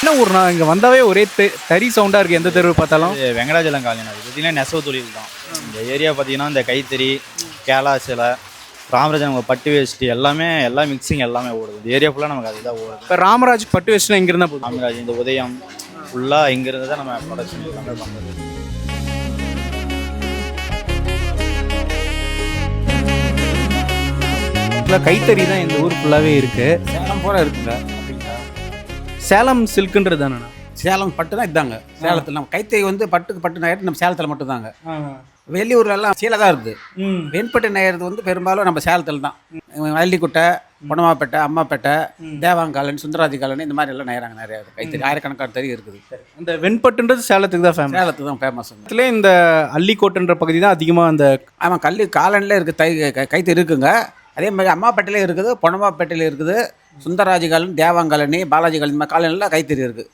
என்ன ஊர்னா இங்கே வந்தாவே ஒரே தறி சவுண்டாக இருக்குது எந்த தெருவு பார்த்தாலும். இது வெங்கடாஜலம் காலனி. அது பார்த்தீங்கன்னா நெசவு தொழில் தான். இந்த ஏரியா பார்த்தீங்கன்னா இந்த கைத்தறி, கேலா சிலை, ராமராஜன் நம்ம பட்டு வேஷ்டி எல்லாமே எல்லாம் மிக்சிங் எல்லாமே ஓடுது. இந்த ஏரியா ஃபுல்லாக நமக்கு அதுதான் ஓடுது. இப்போ ராமராஜ் பட்டு வேஷ்டினா இங்கே இருந்தால் போதும். ராமராஜ் இந்த உதயம் ஃபுல்லாக இங்கேருந்து தான் நம்ம ப்ரொடக்ஷன் எல்லாமே பண்ணுறது. கைத்தறி தான் இந்த ஊர் ஃபுல்லாகவே இருக்குது. சேலம் பூரா இருக்குங்க. சேலம் சில்க்குன்றது தானேண்ணா? சேலம் பட்டு தான் இதாங்க. சேலத்தில் நம்ம கைத்தறி வந்து பட்டு நெய்யறது நம்ம சேலத்தில் மட்டும்தாங்க. வெளியூர்லலாம் சீலை தான் இருக்குது. வெண்பட்டு நெய்யறது வந்து பெரும்பாலும் நம்ம சேலத்தில் தான். வள்ளிக்குட்டை, பொன்னமாப்பேட்டை, அம்மாப்பேட்டை, தேவாங்காலனி, சுந்தராஜி காலனி இந்த மாதிரி எல்லாம் நெய்யறாங்க. நிறையா கைத்தறி ஆயிரக்கணக்கான தறி இருக்குது. இந்த வெண்பட்டுன்றது சேலத்துக்கு தான் ஃபேமஸ். சேலத்துக்கு தான் ஃபேமஸ். இதுல இந்த அள்ளிக்கோட்டுன்ற பகுதி தான் அதிகமாக அந்த ஆமாம், காலனிலே இருக்குது. கைத்தறி இருக்குங்க. அதே மாதிரி அம்மாப்பேட்டையிலே இருக்குது, பொன்னமாப்பேட்டையில இருக்குது, சுந்தராஜி காலனி, தேவாங்காலனி, பாலாஜி காலனி இந்த மாதிரி காலனியில் கைத்தறி இருக்குது.